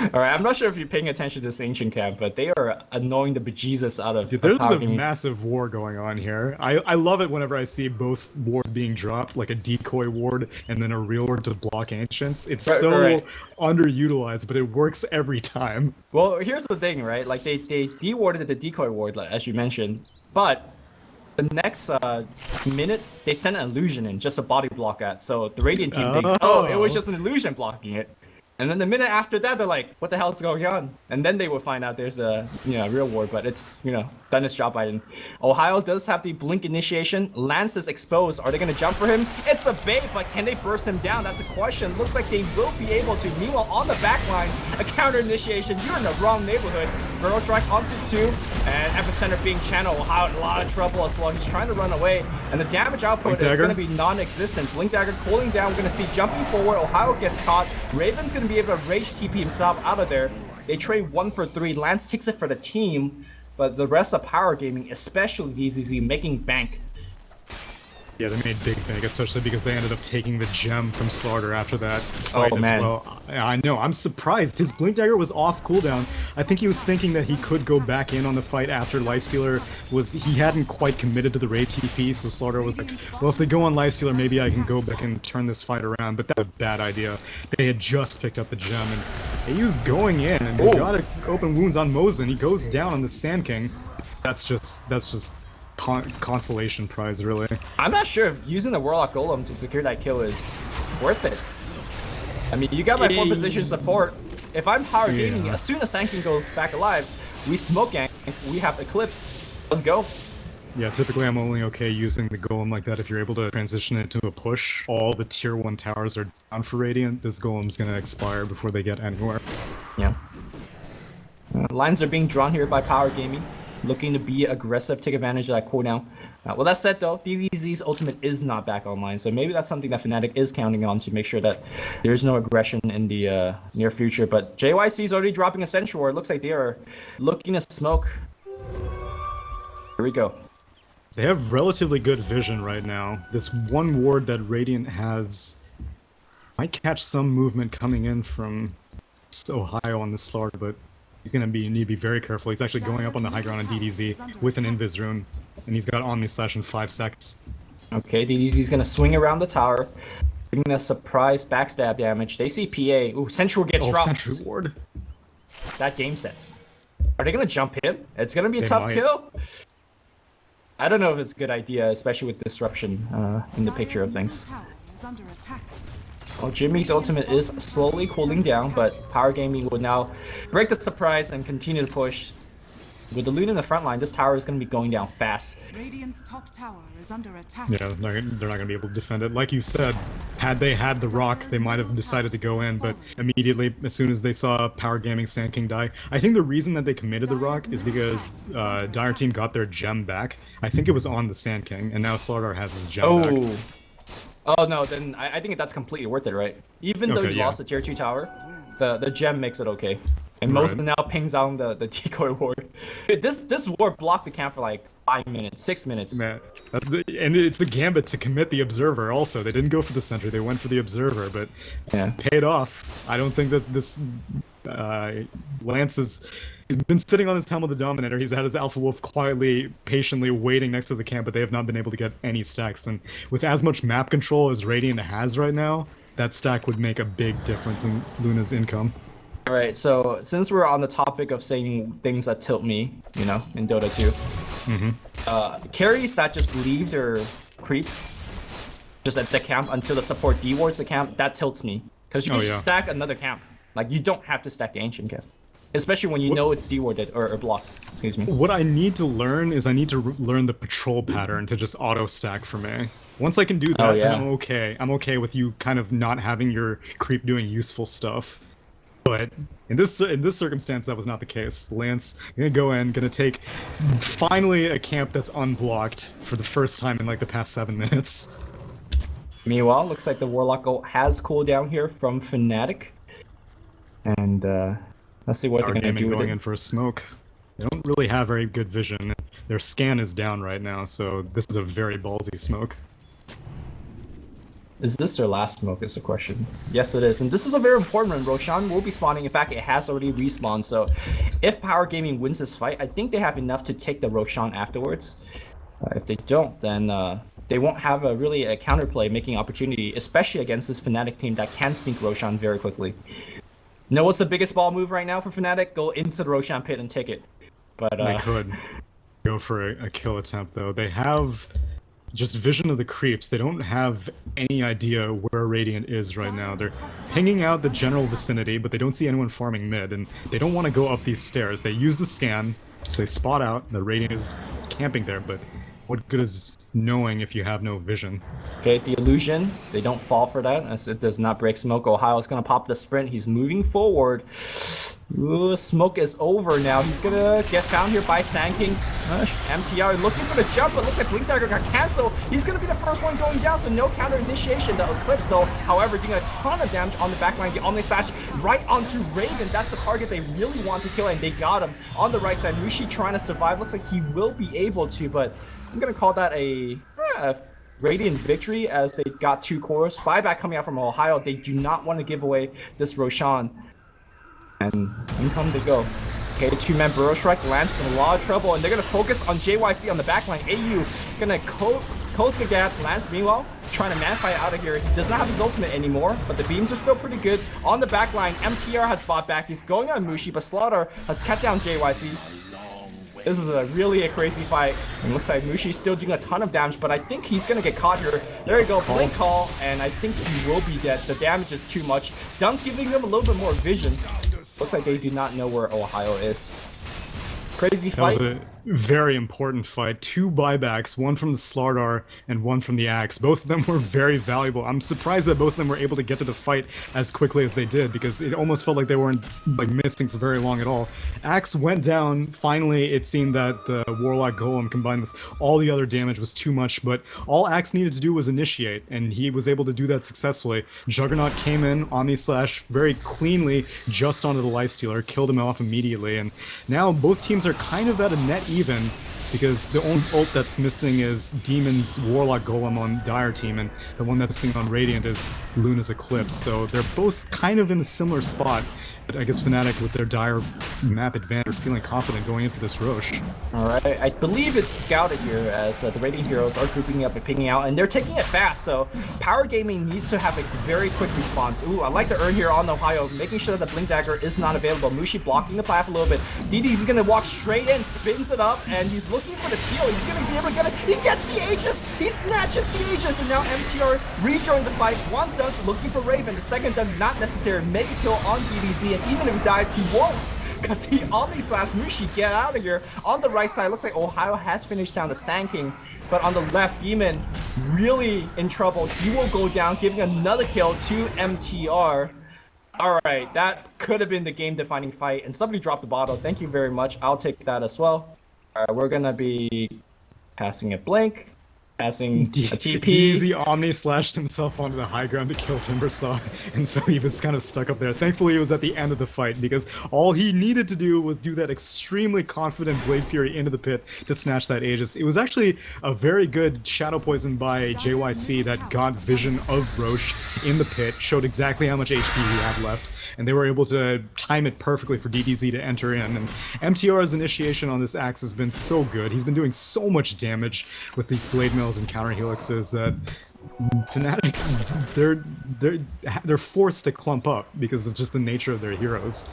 Alright, I'm not sure if you're paying attention to this Ancient camp, but they are annoying the bejesus out of Dude, there's a massive war going on here. I love it whenever I see both wards being dropped, like a decoy ward and then a real ward to block Ancients. It's underutilized, but it works every time. Well, here's the thing, right? Like, they de-warded the decoy ward, as you mentioned, but the next minute, they sent an illusion in, just a body block at, so the Radiant team thinks, oh, it was just an illusion blocking it. And then the minute after that, they're like, what the hell's going on? And then they will find out there's a, real war, but it's, done its job Biden. Ohio does have the blink initiation. Lance is exposed. Are they going to jump for him? It's a bait, but can they burst him down? That's a question. Looks like they will be able to. Meanwhile, on the back line, a counter initiation. You're in the wrong neighborhood. Burrow strike onto 2, and Epicenter being channeled. Ohio in a lot of trouble as well. He's trying to run away, and the damage output is going to be non-existent. Blink Dagger cooling down. We're going to see jumping forward. Ohio gets caught. Raven's going to be able to rage TP himself out of there. They trade 1 for 3. Lance takes it for the team, but the rest of Power Gaming, especially DZZ, making bank. Yeah, they made big bank, especially because they ended up taking the gem from Slaughter after that fight as well. I know, I'm surprised. His Blink Dagger was off cooldown. I think he was thinking that he could go back in on the fight after Lifestealer was... He hadn't quite committed to the raid TP, so Slaughter was like, well, if they go on Lifestealer, maybe I can go back and turn this fight around, but that's a bad idea. They had just picked up the gem, and he was going in, and they got open wounds on Mosin. He goes down on the Sand King. That's just consolation prize, really. I'm not sure if using the Warlock Golem to secure that kill is worth it. I mean, you got my 4 position support. If I'm Power Gaming, as soon as Sand King goes back alive, we smoke gank, we have Eclipse. Let's go. Yeah, typically I'm only okay using the Golem like that if you're able to transition it to a push. All the tier 1 towers are down for Radiant. This Golem's gonna expire before they get anywhere. Yeah. Lines are being drawn here by Power Gaming, looking to be aggressive, take advantage of that cooldown. Well, that said though, DVZ's ultimate is not back online, so maybe that's something that Fnatic is counting on to make sure that there's no aggression in the near future. But JYC's already dropping a Sentry Ward. It looks like they are looking to smoke. Here we go. They have relatively good vision right now. This one ward that Radiant has might catch some movement coming in from Ohio on the start, but he's going to need to be very careful. He's actually going up on the high ground on DDZ with an Invis Rune, and he's got Omni Slash in 5 seconds. Okay, DDZ's going to swing around the tower, bringing us surprise backstab damage. They see PA. Ooh, Sentry gets dropped. Sentry Ward. That game sets. Are they going to jump him? It's going to be a tough kill. I don't know if it's a good idea, especially with disruption in the picture of things. Well, Jimmy's ultimate is slowly cooling down, but Power Gaming will now break the surprise and continue to push. With the loot in the front line, this tower is going to be going down fast. Radiant's top tower is under attack. Yeah, they're not going to be able to defend it. Like you said, had they had the rock, they might have decided to go in, but immediately, as soon as they saw Power Gaming Sand King die, I think the reason that they committed the rock is because Dire Team got their gem back. I think it was on the Sand King, and now Slardar has his gem back. Oh no, then I think that's completely worth it, right? Even though you lost the tier 2 tower, the gem makes it okay. And most now pings down the decoy ward. This ward blocked the camp for like 5 minutes, 6 minutes. Man, and it's the gambit to commit the observer also. They didn't go for the sentry, they went for the observer, but paid off. I don't think that this Lance is... He's been sitting on his Helm of the Dominator. He's had his Alpha Wolf quietly, patiently waiting next to the camp, but they have not been able to get any stacks. And with as much map control as Radiant has right now, that stack would make a big difference in Luna's income. Alright, so since we're on the topic of saying things that tilt me, in Dota 2, carries that just leave their creeps just at the camp until the support dewards the camp, that tilts me. Because you can stack another camp. Like, you don't have to stack the Ancient camp. Especially when you know it's dewarded or blocks, excuse me. What I need to learn is I need to learn the patrol pattern to just auto-stack for me. Once I can do that, then I'm okay. I'm okay with you kind of not having your creep doing useful stuff. But in this circumstance, that was not the case. Lance, gonna go in, gonna take finally a camp that's unblocked for the first time in like the past 7 minutes. Meanwhile, looks like the Warlock has cooldown here from Fnatic. And let's see what they're going to do with going it. in for a smoke. They don't really have very good vision. Their scan is down right now, so this is a very ballsy smoke. Is this their last smoke is the question. Yes, it is. And this is a very important one. Roshan will be spawning. In fact, it has already respawned. So if Power Gaming wins this fight, I think they have enough to take the Roshan afterwards. If they don't, then they won't have really a counterplay making opportunity, especially against this Fnatic team that can sneak Roshan very quickly. Know what's the biggest ball move right now for Fnatic? Go into the Roshan pit and take it. But they could go for a kill attempt though. They have just vision of the creeps. They don't have any idea where Radiant is right now. They're pinging out the general vicinity, but they don't see anyone farming mid, and they don't want to go up these stairs. They use the scan, so they spot out the Radiant is camping there, but what good is knowing if you have no vision? Okay, the illusion, they don't fall for that, as it does not break smoke. Ohio's gonna pop the sprint, he's moving forward. Ooh, smoke is over now. He's gonna get found here by Sand King. MTR looking for the jump, but looks like Blink Dagger got cancelled. He's gonna be the first one going down, so no counter initiation. The Eclipse though, however, doing a ton of damage on the backline. The Omni Slash right onto Raven. That's the target they really want to kill, and they got him. On the right side, Mushi trying to survive. Looks like he will be able to, but I'm gonna call that a Radiant victory as they got 2 cores. Buyback coming out from Ohio. They do not want to give away this Roshan. And in come they go. Okay, 2-man Burrow Strike lands in a lot of trouble, and they're gonna focus on JYC on the backline. AU gonna coast the gap. Lance, meanwhile, trying to man fight out of here. He does not have his ultimate anymore, but the beams are still pretty good. On the backline, MTR has fought back. He's going on Mushi, but Slaughter has cut down JYC. This is really a crazy fight. It looks like Mushi's still doing a ton of damage, but I think he's gonna get caught here. There you go, blink call, and I think he will be dead. The damage is too much. Dunk giving him a little bit more vision. Looks like they do not know where Ohio is. Crazy fight. That was a very important fight. 2 buybacks, one from the Slardar and one from the Axe. Both of them were very valuable. I'm surprised that both of them were able to get to the fight as quickly as they did, because it almost felt like they weren't missing for very long at all. Axe went down. Finally, it seemed that the Warlock Golem combined with all the other damage was too much, but all Axe needed to do was initiate, and he was able to do that successfully. Juggernaut came in, Omni Slash very cleanly just onto the Lifestealer, killed him off immediately, and now both teams are kind of at a net even, because the only ult that's missing is Demon's Warlock Golem on Dire team, and the one that's missing on Radiant is Luna's Eclipse, so they're both kind of in a similar spot. But I guess Fnatic, with their Dire map advantage, are feeling confident going into this Roche. Alright, I believe it's scouted here as the Radiant heroes are grouping up and picking out, and they're taking it fast, so Power Gaming needs to have a very quick response. Ooh, I like the urn here on Ohio, making sure that the Blink Dagger is not available. Mushi blocking the path a little bit. DD's gonna walk straight in, spins it up, and he's looking for the steal. He's gonna be able to get it. He gets the Aegis! He snatches the Aegis, and now MTR rejoined the fight. One dunk looking for Raven, the second dunk not necessary. Mega kill on DDZ, and even if he dies, he won't, because he Omni Slash Mushi. Get out of here. On the right side, looks like Ohio has finished down the Sand King, but on the left, Demon really in trouble. He will go down, giving another kill to MTR. Alright, that could have been the game-defining fight, and somebody dropped the bottle. Thank you very much. I'll take that as well. Alright, we're gonna be passing a Blink. Passing a TP. Easy Omni slashed himself onto the high ground to kill Timbersaw, and so he was kind of stuck up there. Thankfully, it was at the end of the fight, because all he needed to do was do that extremely confident Blade Fury into the pit to snatch that Aegis. It was actually a very good Shadow Poison by JYC that got vision of Roche in the pit, showed exactly how much HP he had left, and they were able to time it perfectly for DDZ to enter in. And MTR's initiation on this Axe has been so good. He's been doing so much damage with these Blade Mills and counter helixes that Fnatic, they're forced to clump up because of just the nature of their heroes.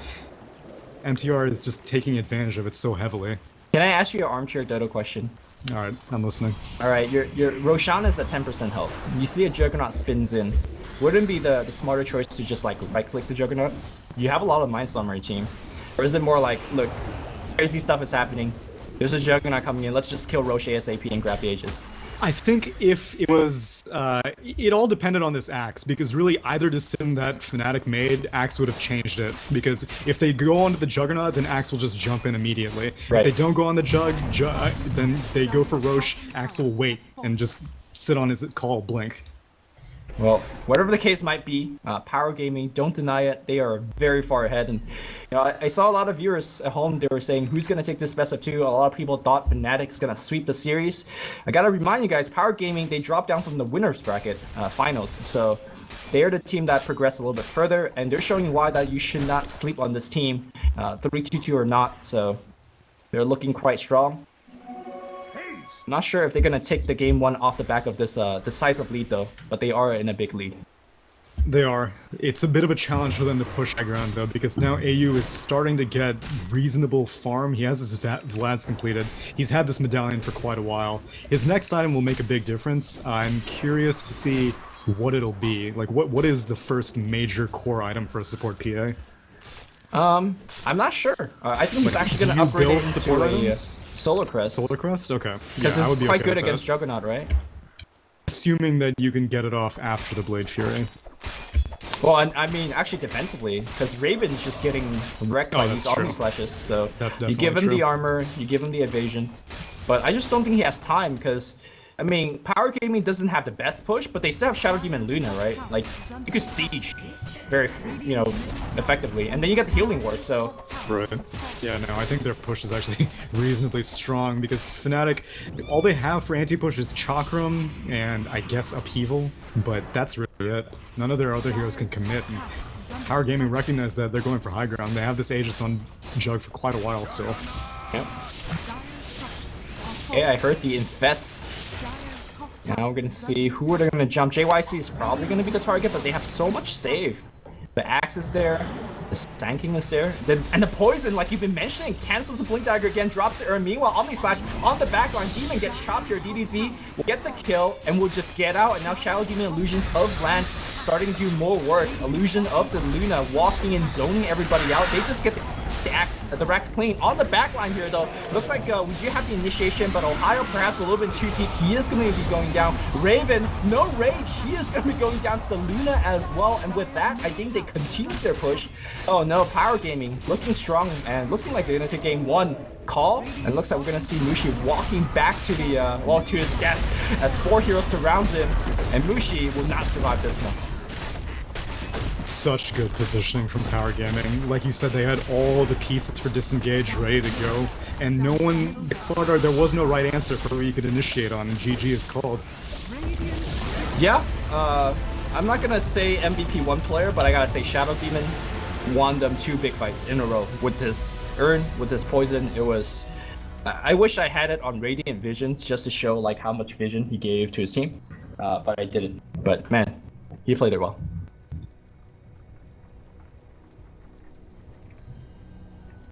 MTR is just taking advantage of it so heavily. Can I ask you an armchair dodo question? Alright, I'm listening. Alright, your Roshan is at 10% health. You see a Juggernaut spins in. Wouldn't it be the smarter choice to just like right-click the Juggernaut? You have a lot of Mindstorm on your team. Or is it more like, look, crazy stuff is happening. There's a Juggernaut coming in, let's just kill Roche ASAP and grab the Aegis. I think if it was, it all depended on this Axe, because really either decision that Fnatic made, Axe would have changed it. Because if they go onto the Juggernaut, then Axe will just jump in immediately. Right. If they don't go on the then they go for Roche, Axe will wait and just sit on his call blink. Well, whatever the case might be, Power Gaming, don't deny it, they are very far ahead. And you know, I saw a lot of viewers at home, they were saying, who's going to take this best of 2? A lot of people thought Fnatic's going to sweep the series. I got to remind you guys, Power Gaming, they dropped down from the winner's bracket finals. So they're the team that progressed a little bit further, and they're showing why that you should not sleep on this team, 3-2-2 or not. So they're looking quite strong. Not sure if they're gonna take the game 1 off the back of this decisive lead though, but they are in a big lead. They are. It's a bit of a challenge for them to push high ground, though, because now AU is starting to get reasonable farm. He has his Vlad's completed. He's had this medallion for quite a while. His next item will make a big difference. I'm curious to see what it'll be. Like, what is the first major core item for a support PA? I'm not sure. I think he's actually going to upgrade it into a Solar Crest. Solar Crest? Okay. Because it's quite good against Juggernaut, right? Assuming that you can get it off after the Blade Fury. Well, and I mean, actually defensively, because Raven's just getting wrecked by these armor slashes, so you give him the armor, you give him the evasion, but I just don't think he has time, because, I mean, Power Gaming doesn't have the best push, but they still have Shadow Demon Luna, right? Like, you could siege very, you know, effectively, and then you get the healing ward, so... Right. Yeah, no, I think their push is actually reasonably strong, because Fnatic, all they have for anti-push is Chakram, and I guess Upheaval, but that's really it. None of their other heroes can commit, and Power Gaming recognize that they're going for high ground. They have this Aegis on Jug for quite a while still. Yep. Yeah, I heard the Infest. Now we're gonna see who are they gonna jump. JYC is probably gonna be the target, but they have so much save. The axe is there, the Sanking is there, and the poison, like you've been mentioning, cancels the Blink Dagger again, drops the Urn. Meanwhile, Omni Slash on the backline, Demon gets chopped here. DDZ will get the kill and will just get out. And now Shadow Demon Illusions of Land starting to do more work. Illusion of the Luna walking and zoning everybody out. They just get the Rex clean. On the backline here, though, looks like we do have the initiation, but Ohio perhaps a little bit too deep. He is going to be going down. Raven, no rage. He is going to be going down to the Luna as well. And with that, I think they continue their push. Oh no, Power Gaming looking strong and looking like they're going to take game one. Call, and looks like we're going to see Mushi walking back to the, well, to his death as 4 heroes surround him, and Mushi will not survive this one. Such good positioning from Power Gaming. Like you said, they had all the pieces for disengage ready to go, and no one, there was no right answer for who you could initiate on, and GG is called. Yeah, I'm not gonna say MVP one player, but I gotta say Shadow Demon won them 2 big fights in a row with this Urn, with this poison. It was, I wish I had it on Radiant Vision just to show like how much vision he gave to his team, but I didn't. But man, he played it well.